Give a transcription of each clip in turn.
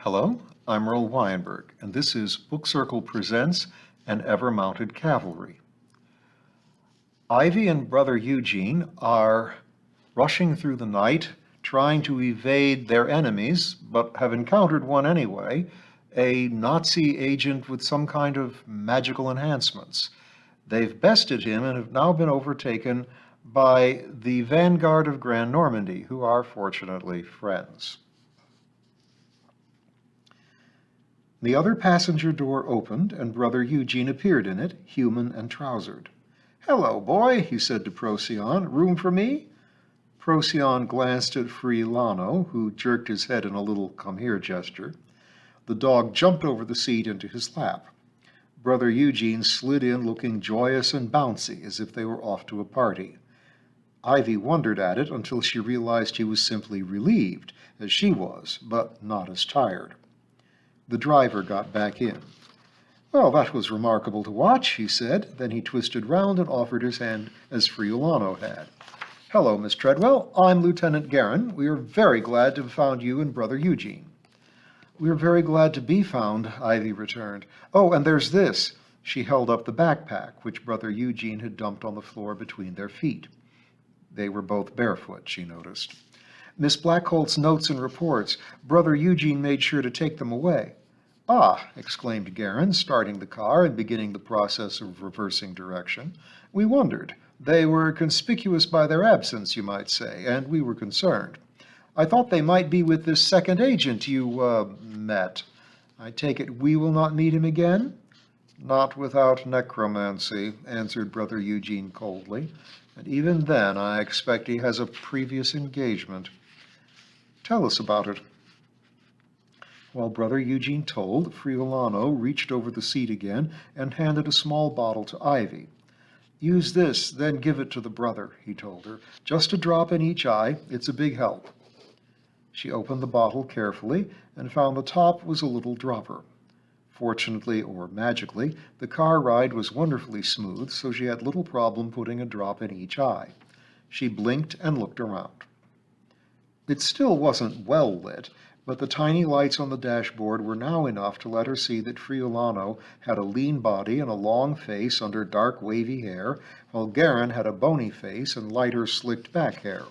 Hello, I'm Earl Weinberg, and this is Book Circle Presents An Ever-Mounted Cavalry. Ivy and Brother Eugene are rushing through the night, trying to evade their enemies, but have encountered one anyway, a Nazi agent with some kind of magical enhancements. They've bested him and have now been overtaken by the vanguard of Grand Normandy, who are fortunately friends. The other passenger door opened, and Brother Eugene appeared in it, human and trousered. "Hello, boy," he said to Procyon. "Room for me?" Procyon glanced at Friulano, who jerked his head in a little come-here gesture. The dog jumped over the seat into his lap. Brother Eugene slid in looking joyous and bouncy, as if they were off to a party. Ivy wondered at it until she realized he was simply relieved, as she was, but not as tired. The driver got back in. "Well, that was remarkable to watch," he said. Then he twisted round and offered his hand as Friulano had. "Hello, Miss Treadwell. I'm Lieutenant Guerin. We are very glad to have found you and Brother Eugene." "We are very glad to be found," Ivy returned. "Oh, and there's this." She held up the backpack, which Brother Eugene had dumped on the floor between their feet. They were both barefoot, she noticed. "Miss Blackholt's notes and reports. Brother Eugene made sure to take them away." "Ah," exclaimed Guerin, starting the car and beginning the process of reversing direction. "We wondered. They were conspicuous by their absence, you might say, and we were concerned. I thought they might be with this second agent you, met. I take it we will not meet him again?" "Not without necromancy," answered Brother Eugene coldly. "And even then I expect he has a previous engagement." "Tell us about it." While Brother Eugene told, Friulano reached over the seat again and handed a small bottle to Ivy. "Use this, then give it to the brother," he told her. "Just a drop in each eye. It's a big help." She opened the bottle carefully and found the top was a little dropper. Fortunately, or magically, the car ride was wonderfully smooth, so she had little problem putting a drop in each eye. She blinked and looked around. It still wasn't well lit, but the tiny lights on the dashboard were now enough to let her see that Friulano had a lean body and a long face under dark wavy hair, while Guerin had a bony face and lighter slicked back hair.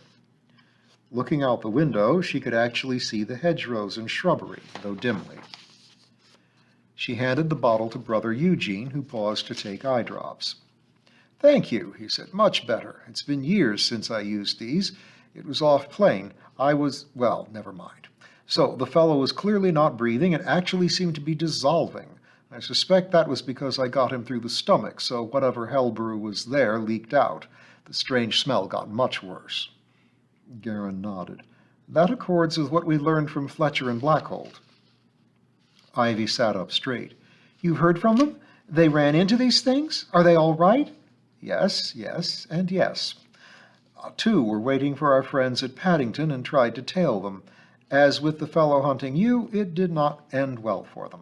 Looking out the window, she could actually see the hedgerows and shrubbery, though dimly. She handed the bottle to Brother Eugene, who paused to take eye drops. "Thank you," he said. "Much better. It's been years since I used these. It was off plane. Well, never mind. So the fellow was clearly not breathing and actually seemed to be dissolving. I suspect that was because I got him through the stomach, so whatever hell brew was there leaked out. The strange smell got much worse." Guerin nodded. "That accords with what we learned from Fletcher and Blackholt." Ivy sat up straight. "You've heard from them? They ran into these things? Are they all right?" "Yes, yes, and yes. Two were waiting for our friends at Paddington and tried to tail them. As with the fellow hunting you, it did not end well for them.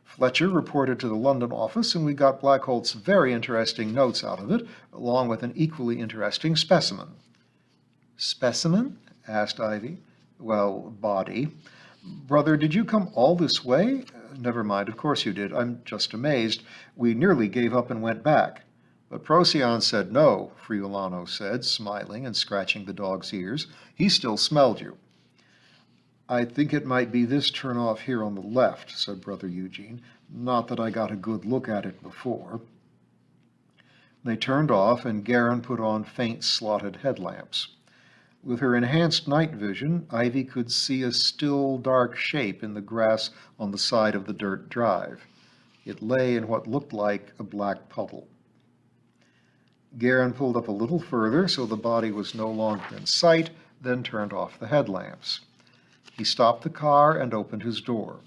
Fletcher reported to the London office, and we got Blackholt's very interesting notes out of it, along with an equally interesting specimen." "Specimen?" asked Ivy. "Well, body. Brother, did you come all this way?" "Never mind, of course you did. I'm just amazed. We nearly gave up and went back." "But Procyon said no," Friulano said, smiling and scratching the dog's ears. "He still smelled you." "I think it might be this turn-off here on the left," said Brother Eugene. "Not that I got a good look at it before." They turned off, and Guerin put on faint slotted headlamps. With her enhanced night vision, Ivy could see a still, dark shape in the grass on the side of the dirt drive. It lay in what looked like a black puddle. Guerin pulled up a little further so the body was no longer in sight, then turned off the headlamps. He stopped the car and opened his door.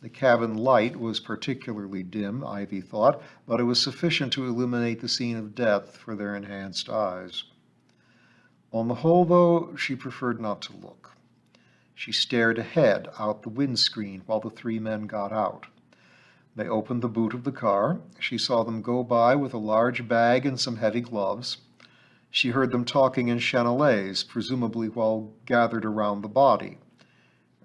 The cabin light was particularly dim, Ivy thought, but it was sufficient to illuminate the scene of death for their enhanced eyes. On the whole, though, she preferred not to look. She stared ahead, out the windscreen, while the three men got out. They opened the boot of the car. She saw them go by with a large bag and some heavy gloves. She heard them talking in Chenillese, presumably while gathered around the body.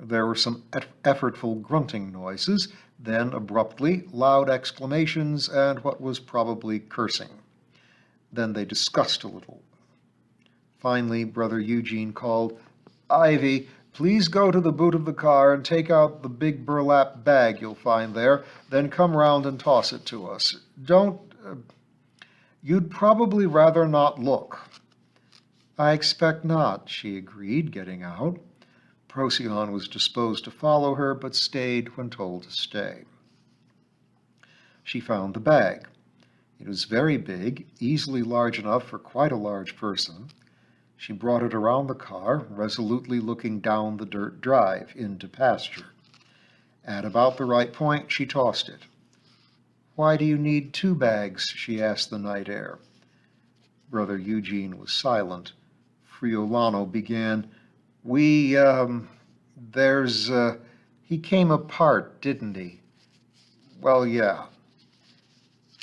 There were some effortful grunting noises, then, abruptly, loud exclamations and what was probably cursing. Then they discussed a little. Finally, Brother Eugene called, "Ivy, please go to the boot of the car and take out the big burlap bag you'll find there, then come round and toss it to us. Don't... you'd probably rather not look." "I expect not," she agreed, getting out. Procyon was disposed to follow her, but stayed when told to stay. She found the bag. It was very big, easily large enough for quite a large person. She brought it around the car, resolutely looking down the dirt drive into pasture. At about the right point, she tossed it. "Why do you need 2 bags?" she asked the night air. Brother Eugene was silent. Friulano began, he came apart, didn't he?" "Well, yeah."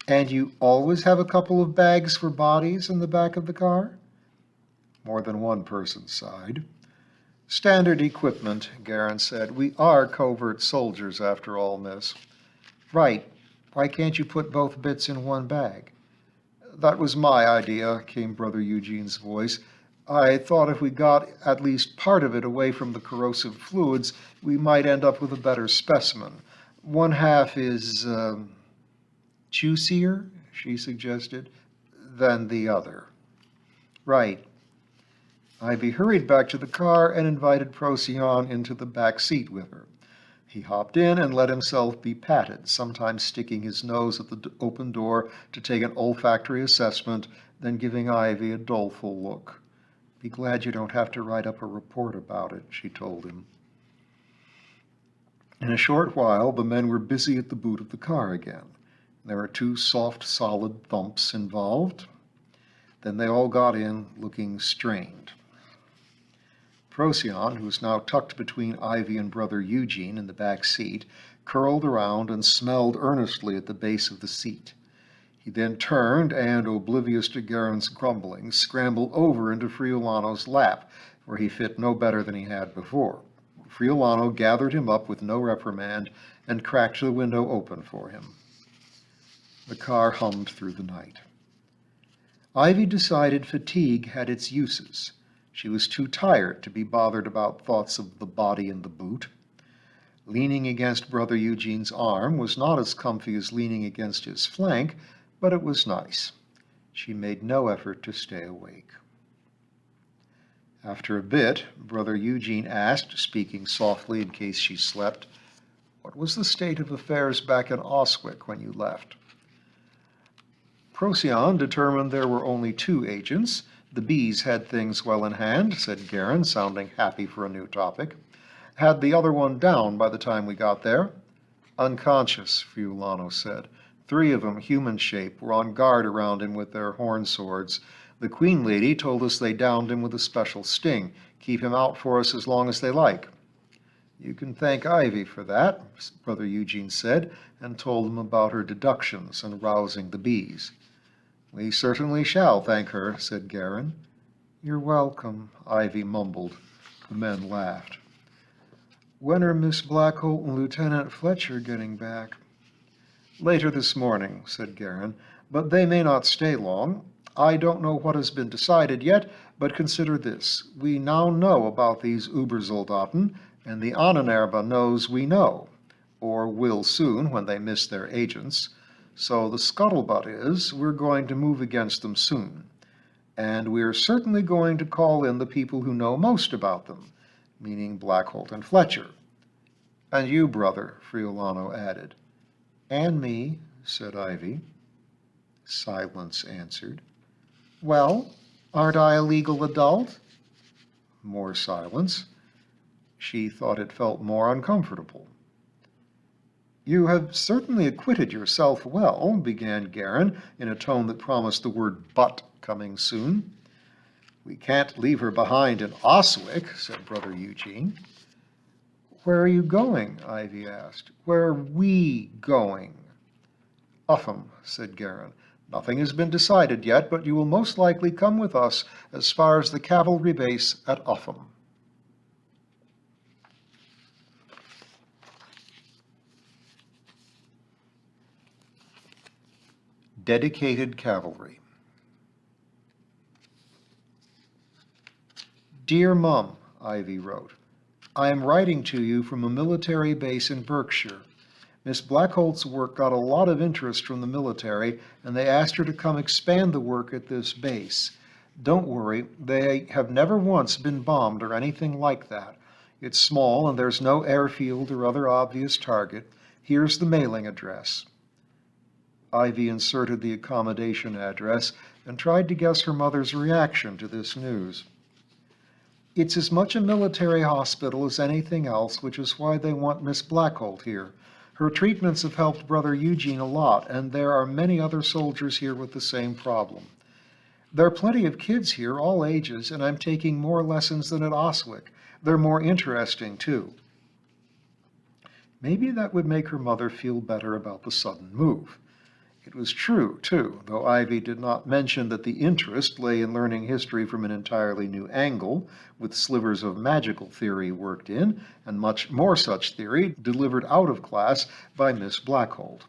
"And you always have a couple of bags for bodies in the back of the car?" More than one person sighed. "Standard equipment," Garin said. "We are covert soldiers, after all, miss." "Right. Why can't you put both bits in one bag?" "That was my idea," came Brother Eugene's voice. "I thought if we got at least part of it away from the corrosive fluids, we might end up with a better specimen. One half is, juicier," she suggested, "than the other." "Right." Ivy hurried back to the car and invited Procyon into the back seat with her. He hopped in and let himself be patted, sometimes sticking his nose at the open door to take an olfactory assessment, then giving Ivy a doleful look. "Be glad you don't have to write up a report about it," she told him. In a short while, the men were busy at the boot of the car again. There were 2 soft, solid thumps involved. Then they all got in, looking strained. Procyon, who was now tucked between Ivy and Brother Eugene in the back seat, curled around and smelled earnestly at the base of the seat. He then turned and, oblivious to Garin's grumbling, scrambled over into Friulano's lap, where he fit no better than he had before. Friulano gathered him up with no reprimand and cracked the window open for him. The car hummed through the night. Ivy decided fatigue had its uses. She was too tired to be bothered about thoughts of the body in the boot. Leaning against Brother Eugene's arm was not as comfy as leaning against his flank, but it was nice. She made no effort to stay awake. After a bit, Brother Eugene asked, speaking softly in case she slept, "What was the state of affairs back in Oswick when you left?" Procyon determined there were only 2 agents. "The bees had things well in hand," said Garin, sounding happy for a new topic. "Had the other one down by the time we got there." "Unconscious," Friulano said. 3 of them, human shape, were on guard around him with their horn swords. The Queen Lady told us they downed him with a special sting. Keep him out for us as long as they like." "You can thank Ivy for that," Brother Eugene said, and told him about her deductions and rousing the bees. "We certainly shall thank her," said Garin. "You're welcome," Ivy mumbled. The men laughed. "When are Miss Blackholt and Lieutenant Fletcher getting back?" "Later this morning," said Garin, "but they may not stay long. I don't know what has been decided yet, but consider this. We now know about these Übersoldaten, and the Ahnenerbe knows we know, or will soon when they miss their agents. So the scuttlebutt is, we're going to move against them soon. And we're certainly going to call in the people who know most about them, meaning Blackholt and Fletcher. And you, brother," Friulano added. "And me," said Ivy. Silence answered. "Well, aren't I a legal adult?" More silence. She thought it felt more uncomfortable. "You have certainly acquitted yourself well," began Garin, in a tone that promised the word but coming soon. "We can't leave her behind in Oswick," said Brother Eugene. "Where are you going?" Ivy asked. "Where are we going?" "Ufham," said Garin. "Nothing has been decided yet, but you will most likely come with us as far as the cavalry base at Ufham." Dedicated Cavalry. Dear Mum, Ivy wrote, I am writing to you from a military base in Berkshire. Miss Blackholt's work got a lot of interest from the military, and they asked her to come expand the work at this base. Don't worry, they have never once been bombed or anything like that. It's small and there's no airfield or other obvious target. Here's the mailing address. Ivy inserted the accommodation address and tried to guess her mother's reaction to this news. It's as much a military hospital as anything else, which is why they want Miss Blackholt here. Her treatments have helped Brother Eugene a lot, and there are many other soldiers here with the same problem. There are plenty of kids here, all ages, and I'm taking more lessons than at Oswick. They're more interesting, too. Maybe that would make her mother feel better about the sudden move. It was true, too, though Ivy did not mention that the interest lay in learning history from an entirely new angle, with slivers of magical theory worked in, and much more such theory delivered out of class by Miss Blackholt.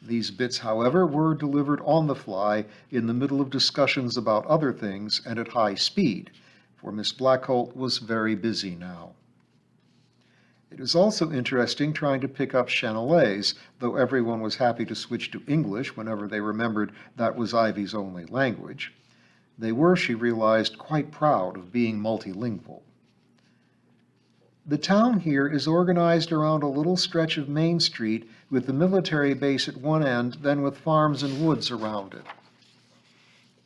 These bits, however, were delivered on the fly, in the middle of discussions about other things, and at high speed, for Miss Blackholt was very busy now. It was also interesting trying to pick up Chenillese, though everyone was happy to switch to English whenever they remembered that was Ivy's only language. They were, she realized, quite proud of being multilingual. The town here is organized around a little stretch of Main Street with the military base at one end, then with farms and woods around it.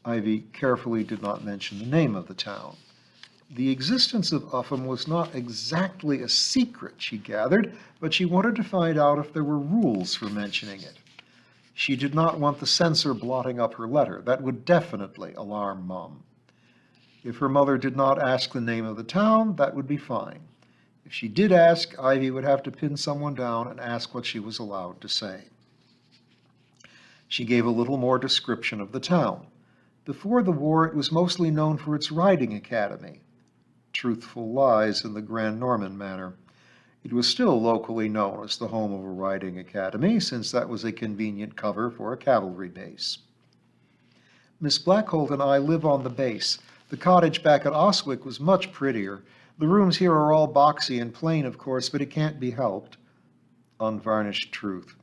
Ivy carefully did not mention the name of the town. The existence of Ufham was not exactly a secret, she gathered, but she wanted to find out if there were rules for mentioning it. She did not want the censor blotting up her letter. That would definitely alarm Mum. If her mother did not ask the name of the town, that would be fine. If she did ask, Ivy would have to pin someone down and ask what she was allowed to say. She gave a little more description of the town. Before the war, it was mostly known for its riding academy. Truthful lies in the Grand Norman manner. It was still locally known as the home of a riding academy, since that was a convenient cover for a cavalry base. Miss Blackholt and I live on the base. The cottage back at Oswick was much prettier. The rooms here are all boxy and plain, of course, but it can't be helped. Unvarnished truth.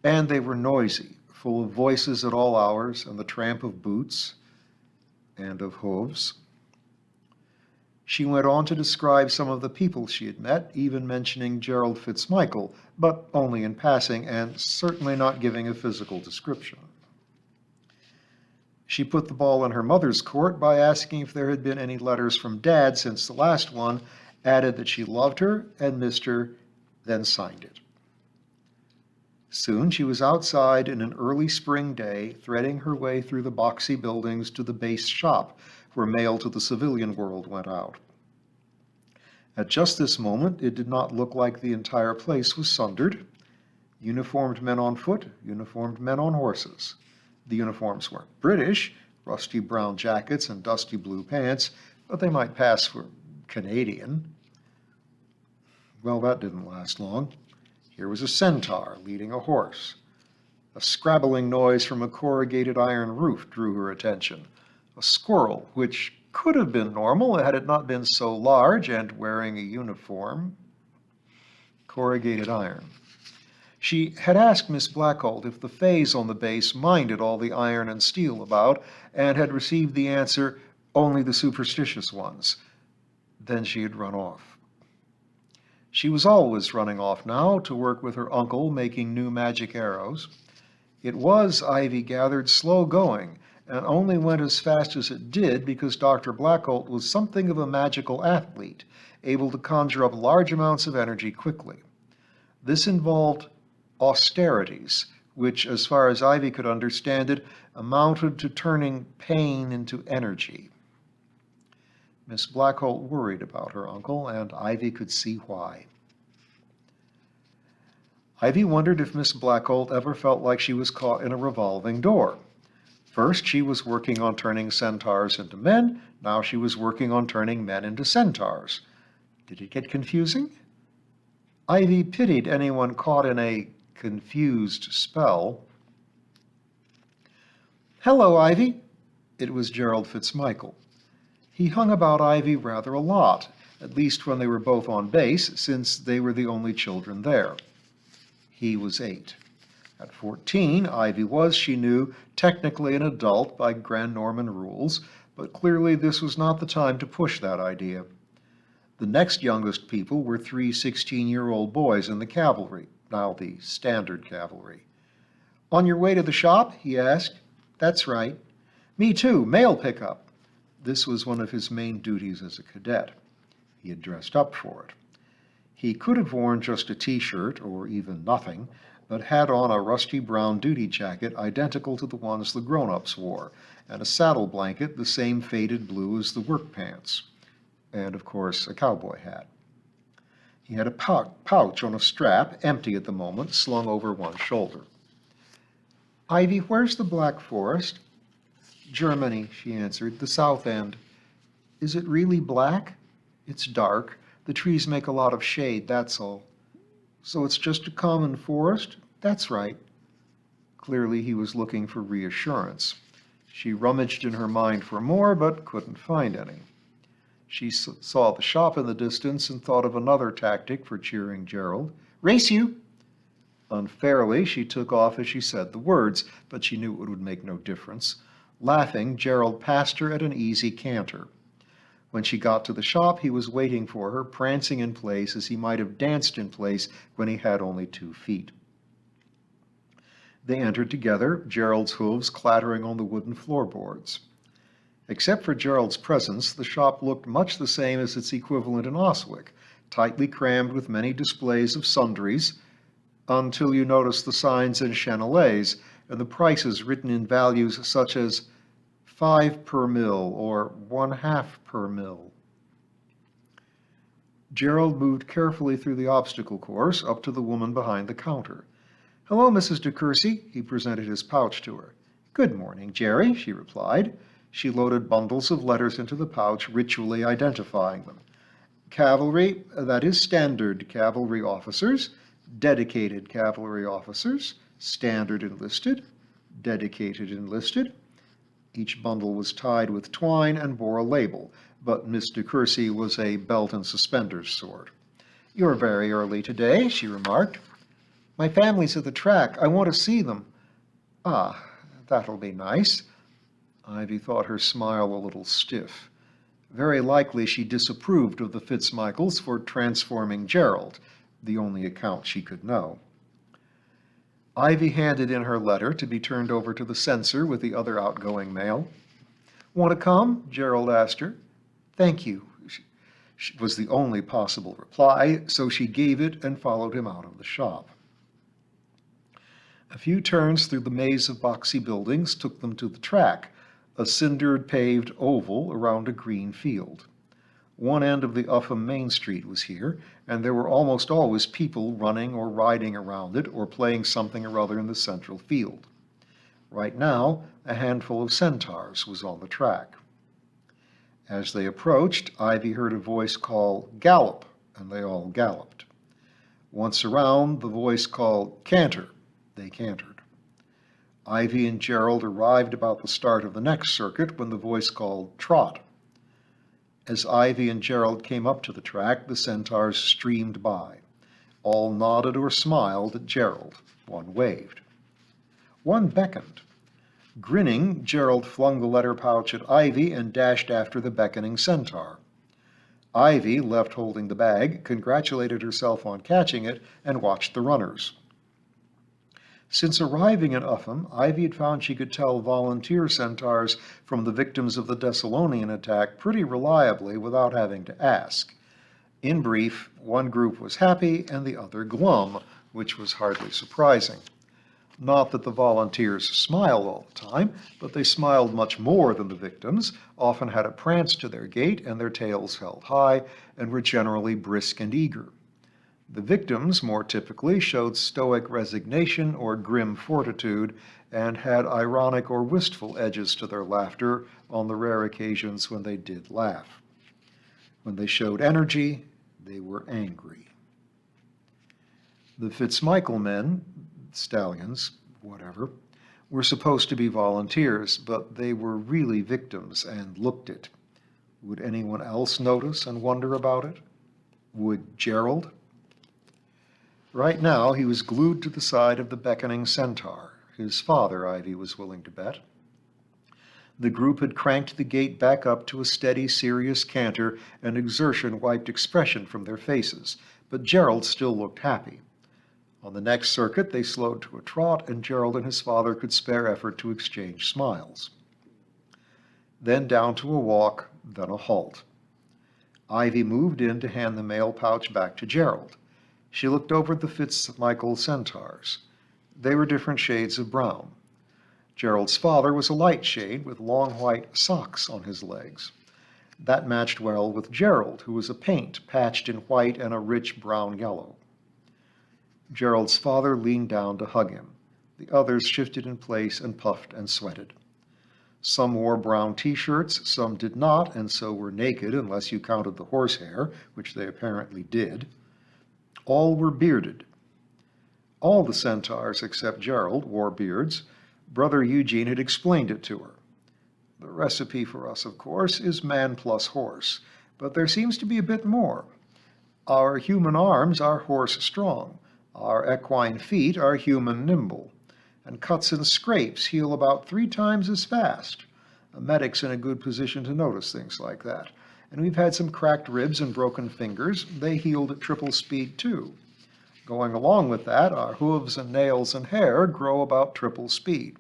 And they were noisy, full of voices at all hours, and the tramp of boots and of hooves. She went on to describe some of the people she had met, even mentioning Gerald Fitzmichael, but only in passing, and certainly not giving a physical description. She put the ball in her mother's court by asking if there had been any letters from Dad since the last one, added that she loved her and missed her, then signed it. Soon she was outside in an early spring day, threading her way through the boxy buildings to the base shop, where mail to the civilian world went out. At just this moment, it did not look like the entire place was sundered. Uniformed men on foot, uniformed men on horses. The uniforms weren't British, rusty brown jackets and dusty blue pants, but they might pass for Canadian. Well, that didn't last long. Here was a centaur leading a horse. A scrabbling noise from a corrugated iron roof drew her attention. A squirrel, which could have been normal had it not been so large and wearing a uniform. Corrugated iron. She had asked Miss Blackholt if the Fays on the base minded all the iron and steel about, and had received the answer, only the superstitious ones. Then she had run off. She was always running off now to work with her uncle making new magic arrows. It was, Ivy gathered, slow going, and only went as fast as it did because Dr. Blackholt was something of a magical athlete, able to conjure up large amounts of energy quickly. This involved austerities, which, as far as Ivy could understand it, amounted to turning pain into energy. Miss Blackholt worried about her uncle, and Ivy could see why. Ivy wondered if Miss Blackholt ever felt like she was caught in a revolving door. First, she was working on turning centaurs into men. Now she was working on turning men into centaurs. Did it get confusing? Ivy pitied anyone caught in a confused spell. "Hello, Ivy." It was Gerald Fitzmichael. He hung about Ivy rather a lot, at least when they were both on base, since they were the only children there. He was 8. At 14, Ivy was, she knew, technically an adult by Grand Norman rules, but clearly this was not the time to push that idea. The next youngest people were 3 16-year-old boys in the cavalry, now the standard cavalry. "On your way to the shop?" he asked. "That's right." "Me too, mail pickup." This was one of his main duties as a cadet. He had dressed up for it. He could have worn just a t-shirt, or even nothing, but had on a rusty brown duty jacket identical to the ones the grown-ups wore, and a saddle blanket the same faded blue as the work pants, and, of course, a cowboy hat. He had a pouch on a strap, empty at the moment, slung over one shoulder. "Ivy, where's the Black Forest?" "Germany," she answered, "the south end." "Is it really black?" "It's dark. The trees make a lot of shade, that's all." "So it's just a common forest?" "That's right." Clearly he was looking for reassurance. She rummaged in her mind for more, but couldn't find any. She saw the shop in the distance and thought of another tactic for cheering Gerald. "Race you!" Unfairly, she took off as she said the words, but she knew it would make no difference. Laughing, Gerald passed her at an easy canter. When she got to the shop, he was waiting for her, prancing in place as he might have danced in place when he had only 2 feet. They entered together, Gerald's hooves clattering on the wooden floorboards. Except for Gerald's presence, the shop looked much the same as its equivalent in Oswick, tightly crammed with many displays of sundries, until you noticed the signs and chenillets and the prices written in values such as 5 per mill or 1/2 per mill. Gerald moved carefully through the obstacle course up to the woman behind the counter. "Hello, Mrs. de Courcy." He presented his pouch to her. "Good morning, Jerry," she replied. She loaded bundles of letters into the pouch, ritually identifying them. "Cavalry, that is standard cavalry officers, dedicated cavalry officers, standard enlisted, dedicated enlisted." Each bundle was tied with twine and bore a label, but Miss de Courcy was a belt and suspenders sort. "You're very early today," she remarked. "My family's at the track. I want to see them." "Ah, that'll be nice." Ivy thought her smile a little stiff. Very likely she disapproved of the Fitzmichaels for transforming Gerald, the only account she could know. Ivy handed in her letter to be turned over to the censor with the other outgoing mail. "Want to come?" Gerald asked her. "Thank you," was the only possible reply, so she gave it and followed him out of the shop. A few turns through the maze of boxy buildings took them to the track, a cindered paved oval around a green field. One end of the Ufham Main Street was here, and there were almost always people running or riding around it or playing something or other in the central field. Right now, a handful of centaurs was on the track. As they approached, Ivy heard a voice call, "Gallop," and they all galloped. Once around, the voice called, "Canter." They cantered. Ivy and Gerald arrived about the start of the next circuit when the voice called, "Trot." As Ivy and Gerald came up to the track, the centaurs streamed by. All nodded or smiled at Gerald. One waved. One beckoned. Grinning, Gerald flung the letter pouch at Ivy and dashed after the beckoning centaur. Ivy, left holding the bag, congratulated herself on catching it and watched the runners. Since arriving in Ufham, Ivy had found she could tell volunteer centaurs from the victims of the Thessalonian attack pretty reliably without having to ask. In brief, one group was happy and the other glum, which was hardly surprising. Not that the volunteers smiled all the time, but they smiled much more than the victims, often had a prance to their gait and their tails held high, and were generally brisk and eager. The victims, more typically, showed stoic resignation or grim fortitude and had ironic or wistful edges to their laughter on the rare occasions when they did laugh. When they showed energy, they were angry. The Fitzmichael men, stallions, whatever, were supposed to be volunteers, but they were really victims and looked it. Would anyone else notice and wonder about it? Would Gerald? Right now, he was glued to the side of the beckoning centaur. His father, Ivy was willing to bet. The group had cranked the gate back up to a steady, serious canter, and exertion wiped expression from their faces, but Gerald still looked happy. On the next circuit, they slowed to a trot, and Gerald and his father could spare effort to exchange smiles. Then down to a walk, then a halt. Ivy moved in to hand the mail pouch back to Gerald. She looked over at the Fitzmichael centaurs. They were different shades of brown. Gerald's father was a light shade with long white socks on his legs. That matched well with Gerald, who was a paint patched in white and a rich brown yellow. Gerald's father leaned down to hug him. The others shifted in place and puffed and sweated. Some wore brown t-shirts, some did not, and so were naked unless you counted the horsehair, which they apparently did. All were bearded. All the centaurs except Gerald wore beards. Brother Eugene had explained it to her. The recipe for us, of course, is man plus horse, but there seems to be a bit more. Our human arms are horse strong. Our equine feet are human nimble, and cuts and scrapes heal about 3 times as fast. A medic's in a good position to notice things like that. And we've had some cracked ribs and broken fingers. They healed at triple speed, too. Going along with that, our hooves and nails and hair grow about triple speed.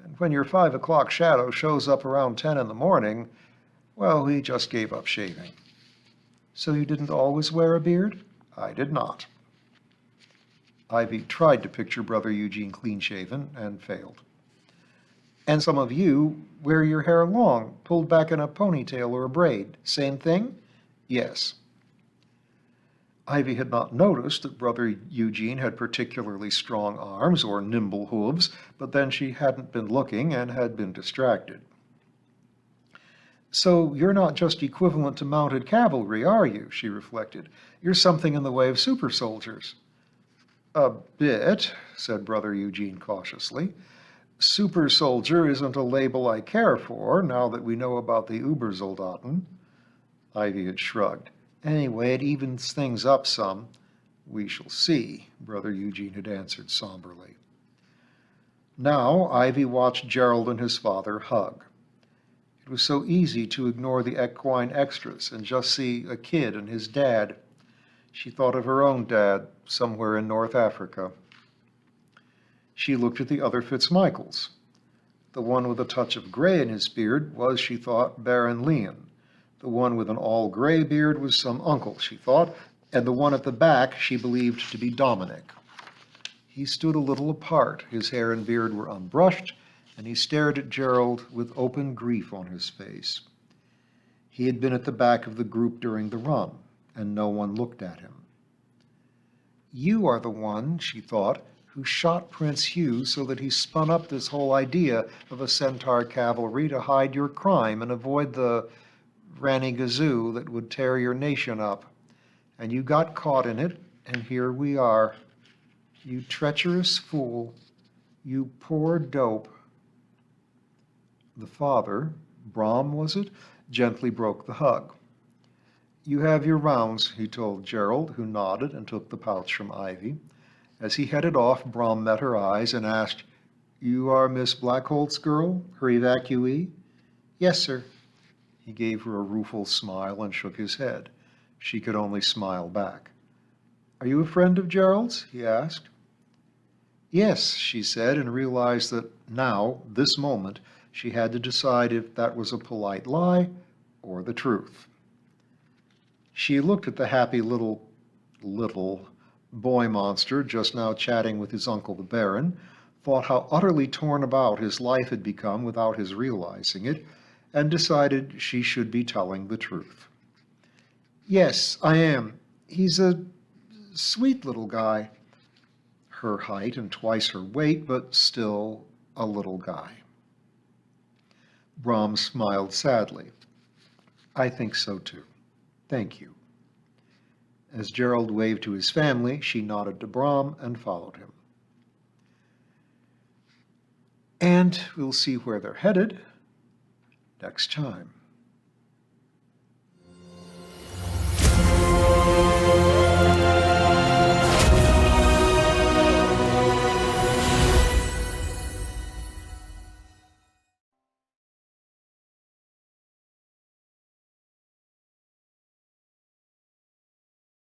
And when your 5 o'clock shadow shows up around 10 in the morning, well, we just gave up shaving. So you didn't always wear a beard? I did not. Ivy tried to picture Brother Eugene clean-shaven and failed. And some of you wear your hair long, pulled back in a ponytail or a braid. Same thing? Yes. Ivy had not noticed that Brother Eugene had particularly strong arms or nimble hooves, but then she hadn't been looking and had been distracted. So you're not just equivalent to mounted cavalry, are you? She reflected. You're something in the way of super soldiers. A bit, said Brother Eugene cautiously. Super soldier isn't a label I care for, now that we know about the Ubersoldaten. Ivy had shrugged. Anyway, it evens things up some. We shall see, Brother Eugene had answered somberly. Now Ivy watched Gerald and his father hug. It was so easy to ignore the equine extras and just see a kid and his dad. She thought of her own dad, somewhere in North Africa. She looked at the other Fitzmichaels. The one with a touch of gray in his beard was, she thought, Baron Leon. The one with an all-gray beard was some uncle, she thought, and the one at the back she believed to be Dominic. He stood a little apart. His hair and beard were unbrushed, and he stared at Gerald with open grief on his face. He had been at the back of the group during the run, and no one looked at him. You are the one, she thought, who shot Prince Hugh so that he spun up this whole idea of a centaur cavalry to hide your crime and avoid the Ranny-Gazoo that would tear your nation up. And you got caught in it, and here we are. You treacherous fool. You poor dope. The father, Brom was it, gently broke the hug. You have your rounds, he told Gerald, who nodded and took the pouch from Ivy. As he headed off, Brom met her eyes and asked, You are Miss Blackholt's girl, her evacuee? Yes, sir. He gave her a rueful smile and shook his head. She could only smile back. Are you a friend of Gerald's? He asked. Yes, she said, and realized that now, this moment, she had to decide if that was a polite lie or the truth. She looked at the happy little boy monster just now chatting with his uncle the Baron, thought how utterly torn about his life had become without his realizing it, and decided she should be telling the truth. Yes, I am. He's a sweet little guy. Her height and twice her weight, but still a little guy. Brom smiled sadly. I think so too. Thank you. As Gerald waved to his family, she nodded to Brom and followed him. And we'll see where they're headed next time.